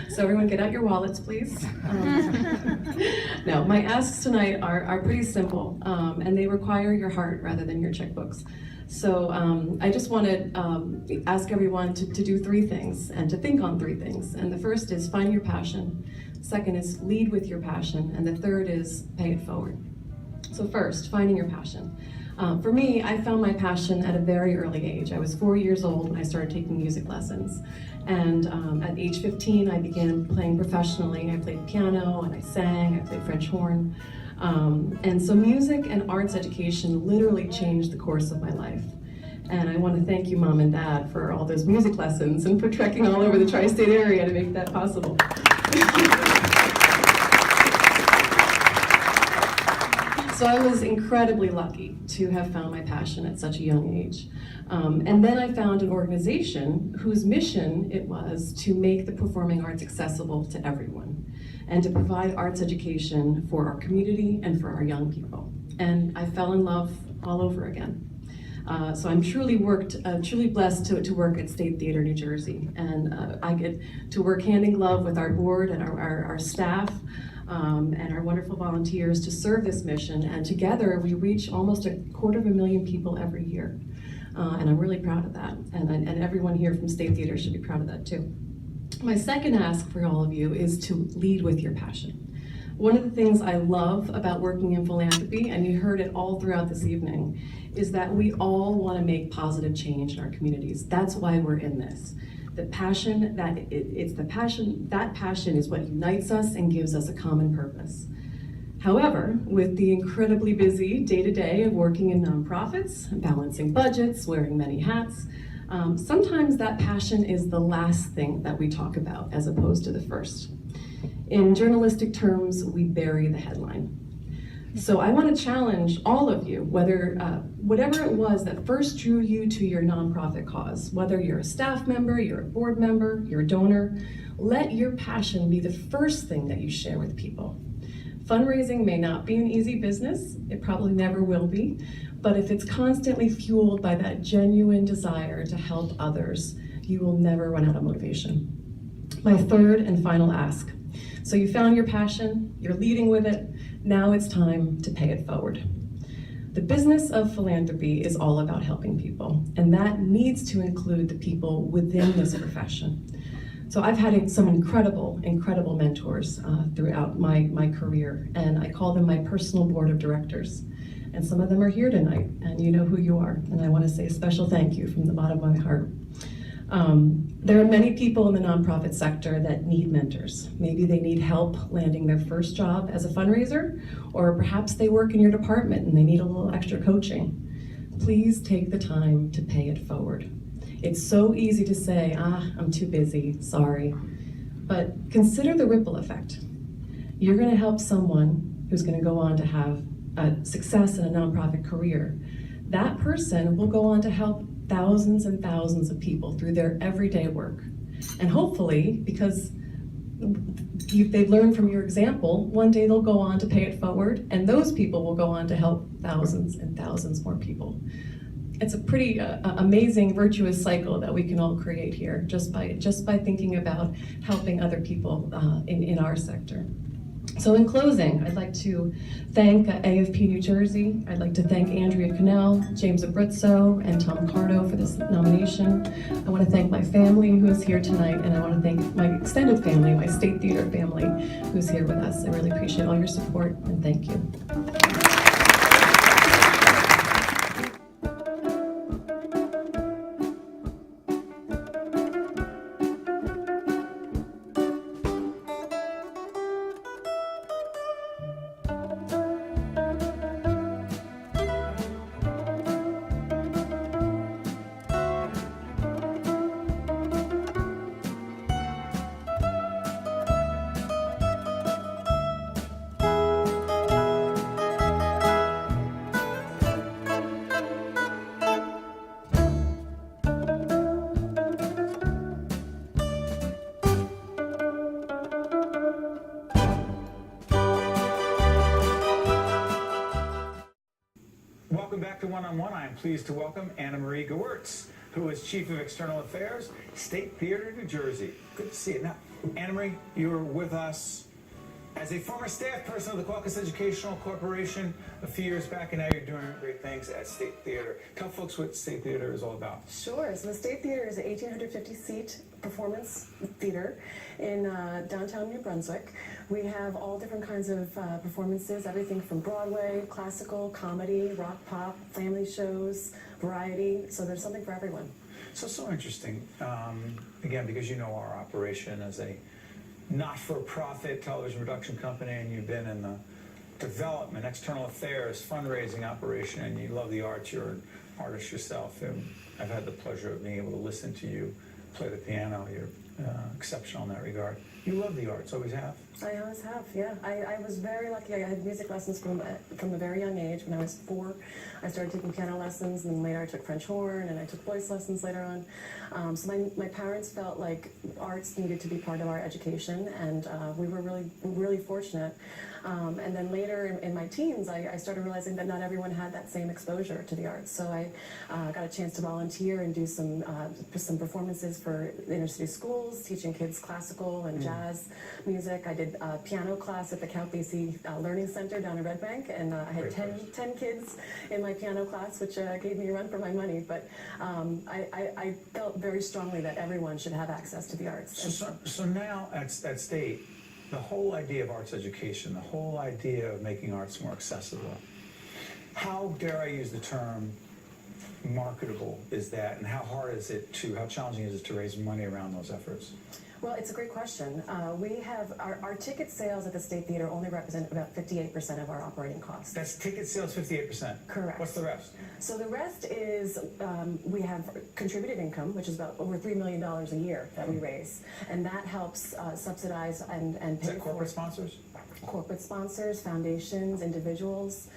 So everyone get out your wallets, please. No, my asks tonight are pretty simple, and they require your heart rather than your checkbooks. So I just want to ask everyone to do three things and to think on three things. And the first is find your passion. Second is lead with your passion. And the third is pay it forward. So first, finding your passion. For me, I found my passion at a very early age. I was 4 years old when I started taking music lessons. And at age 15, I began playing professionally. I played piano and I sang, I played French horn. And so music and arts education literally changed the course of my life. And I want to thank you, Mom and Dad, for all those music lessons and for trekking all over the tri-state area to make that possible. So I was incredibly lucky to have found my passion at such a young age. And then I found an organization whose mission it was to make the performing arts accessible to everyone and to provide arts education for our community and for our young people. And I fell in love all over again. So I'm truly blessed to work at State Theater, New Jersey. And I get to work hand in glove with our board and our staff and our wonderful volunteers to serve this mission. And together we reach almost 250,000 people every year. And I'm really proud of that. And everyone here from State Theater should be proud of that too. My second ask for all of you is to lead with your passion. One of the things I love about working in philanthropy, and you heard it all throughout this evening, is that we all want to make positive change in our communities. That's why we're in this. That passion is what unites us and gives us a common purpose. However, with the incredibly busy day-to-day of working in nonprofits, balancing budgets, wearing many hats, sometimes that passion is the last thing that we talk about as opposed to the first. In journalistic terms, we bury the headline. So I want to challenge all of you, whatever it was that first drew you to your nonprofit cause, whether you're a staff member, you're a board member, you're a donor, let your passion be the first thing that you share with people. Fundraising may not be an easy business, it probably never will be, but if it's constantly fueled by that genuine desire to help others, you will never run out of motivation. My third and final ask. So you found your passion, you're leading with it, now it's time to pay it forward. The business of philanthropy is all about helping people, and that needs to include the people within this profession. So I've had some incredible mentors throughout my career, and I call them my personal board of directors. And some of them are here tonight, and you know who you are, and I want to say a special thank you from the bottom of my heart. There are many people in the nonprofit sector that need mentors. Maybe they need help landing their first job as a fundraiser, or perhaps they work in your department and they need a little extra coaching. Please take the time to pay it forward. It's so easy to say, I'm too busy, sorry. But consider the ripple effect. You're going to help someone who's going to go on to have a success in a nonprofit career. That person will go on to help thousands and thousands of people through their everyday work. And hopefully, because they've learned from your example, one day they'll go on to pay it forward, and those people will go on to help thousands and thousands more people. It's a pretty amazing virtuous cycle that we can all create here just by thinking about helping other people in our sector. So in closing, I'd like to thank AFP New Jersey. I'd like to thank Andrea Cannell, James Abruzzo, and Tom Cardo for this nomination. I want to thank my family who is here tonight, and I want to thank my extended family, my State Theater family who's here with us. I really appreciate all your support, and thank you. back to One-on-One. I am pleased to welcome AnnaAFPaward, who is Chief of External Affairs, State Theater, New Jersey. Good to see you. Now, AnnaMarie, you were with us as a former staff person of the Caucus Educational Corporation a few years back, and now you're doing great things at State Theater. Tell folks what State Theater is all about. Sure. So the State Theater is an 1,850-seat performance theater in downtown New Brunswick. We have all different kinds of performances, everything from Broadway, classical, comedy, rock, pop, family shows, variety. So there's something for everyone. So interesting. Again, because you know our operation as a not-for-profit television production company, and you've been in the development, external affairs, fundraising operation, and you love the arts. You're an artist yourself, and I've had the pleasure of being able to listen to you play the piano. You're exceptional in that regard. You love the arts, always have? I always have, yeah. I was very lucky. I had music lessons from a very young age. When I was 4, I started taking piano lessons, and later I took French horn, and I took voice lessons later on. So my parents felt like arts needed to be part of our education, and we were really fortunate. And then later in my teens, I started realizing that not everyone had that same exposure to the arts. So I got a chance to volunteer and do some performances for the inner city schools, teaching kids classical and jazz music. I did piano class at the Count Basie Learning Center down in Red Bank, and I had 10 kids in my piano class, which gave me a run for my money. But I felt very strongly that everyone should have access to the arts. So now at State, the whole idea of arts education, the whole idea of making arts more accessible, how dare I use the term marketable is that, and how challenging is it to raise money around those efforts? Well, it's a great question. We have our ticket sales at the State Theater only represent about 58% of our operating costs. That's ticket sales, 58%? Correct. What's the rest? So the rest is we have contributed income, which is about over $3 million a year that we raise, and that helps subsidize and pay for. Is that corporate sponsors? Corporate sponsors, foundations, individuals.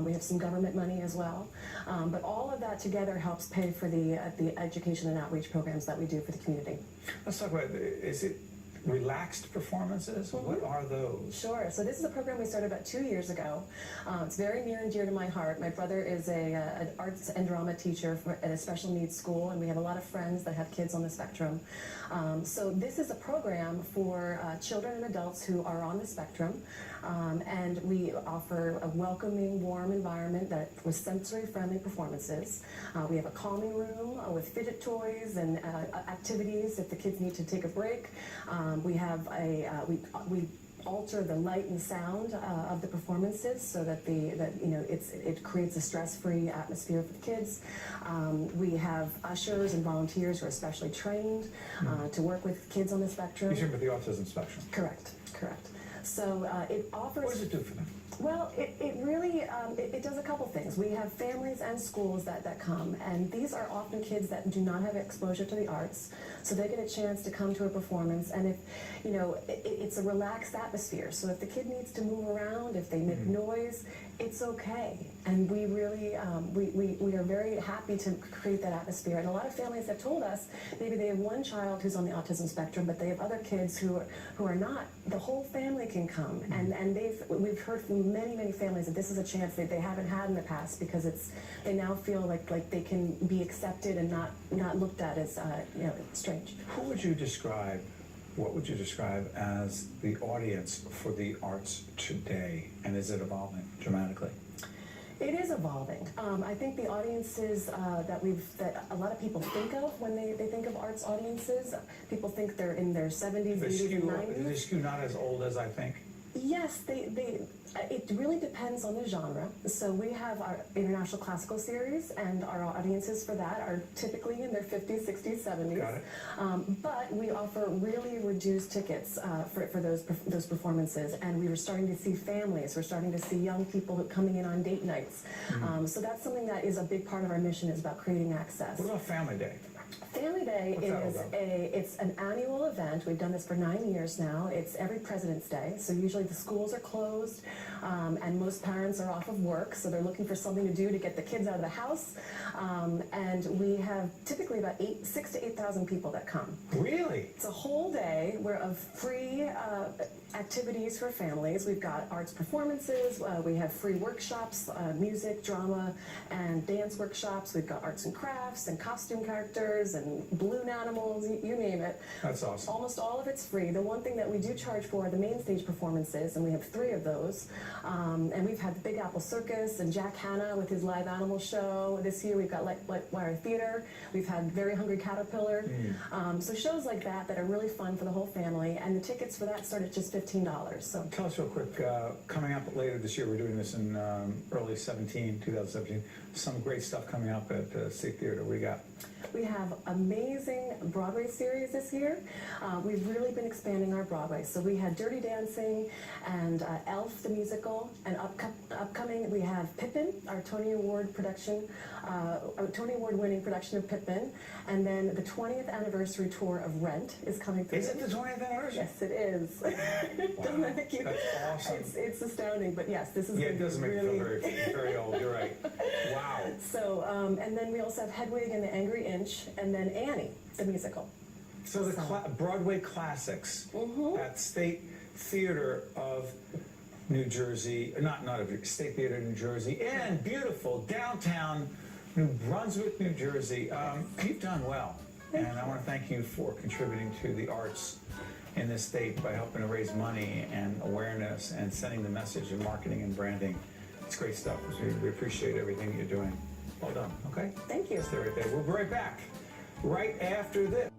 We have some government money as well. But all of that together helps pay for the education and outreach programs that we do for the community. Let's talk about, is it relaxed performances? What are those? Sure. So this is a program we started about 2 years ago. It's very near and dear to my heart. My brother is an arts and drama teacher at a special needs school, and we have a lot of friends that have kids on the spectrum. So this is a program for children and adults who are on the spectrum, and we offer a welcoming, warm environment with sensory-friendly performances. We have a calming room with fidget toys and activities if the kids need to take a break. We have we alter the light and sound of the performances so that it creates a stress-free atmosphere for the kids. We have ushers and volunteers who are specially trained to work with kids on the spectrum. You're talking about the autism spectrum? Correct. So it offers. What does it do for them? Well, it really it does a couple things. We have families and schools that come, and these are often kids that do not have exposure to the arts, so they get a chance to come to a performance. And if it's a relaxed atmosphere, so if the kid needs to move around, if they make noise, it's okay. And we really we are very happy to create that atmosphere. And a lot of families have told us maybe they have one child who's on the autism spectrum, but they have other kids who are not. The whole family can come, and we've heard from many families that this is a chance that they haven't had in the past, because they now feel like they can be accepted and not looked at as strange. What would you describe as the audience for the arts today, and is it evolving dramatically? It is evolving. I think the audiences that a lot of people think of when they think of arts audiences, people think they're in their 70s, 80s, and 90s. They skew not as old as I think. Yes, it really depends on the genre. So we have our International Classical Series, and our audiences for that are typically in their 50s, 60s, 70s. Got it. But we offer really reduced tickets for those performances, and we were starting to see families. We're starting to see young people coming in on date nights. So that's something that is a big part of our mission, is about creating access. What about Family Day? Family Day What's that all is about? it's an annual event. We've done this for 9 years now. It's every President's Day. So usually the schools are closed and most parents are off of work. So they're looking for something to do to get the kids out of the house. And we have typically about 6,000 to 8,000 people that come. Really? It's a whole day of free activities for families. We've got arts performances, we have free workshops, music, drama, and dance workshops. We've got arts and crafts and costume characters and balloon animals, you name it. That's awesome. Almost all of it's free. The one thing that we do charge for are the main stage performances, and we have 3 of those. And we've had the Big Apple Circus and Jack Hanna with his live animal show. This year we've got Light Wire Theater. We've had Very Hungry Caterpillar. So shows like that are really fun for the whole family, and the tickets for that start at just $15. So Tell us real quick, coming up later this year, we're doing this in early 2017, some great stuff coming up at the State Theater. We got we have amazing Broadway series this year. We've really been expanding our Broadway. So we had Dirty Dancing and Elf the musical, and upcoming we have Pippin, our Tony Award production, Tony Award winning production of Pippin, and then the 20th anniversary tour of Rent is coming through. Is it the 20th anniversary? Yes, it is. Doesn't that make you? That's awesome. It's astounding, but yes, this is Yeah, it doesn't make really. you feel very old. You're right. Wow. So, and then we also have Hedwig and the Angry Inch, and then Annie, the musical. So the Broadway classics at State Theater of New Jersey, not of State Theater New Jersey, and beautiful downtown New Brunswick, New Jersey. You've done well, and I want to thank you for contributing to the arts in this state by helping to raise money and awareness and sending the message of marketing and branding. It's great stuff. We appreciate everything you're doing. Well done. Okay. Thank you. Stay right there. We'll be right back right after this.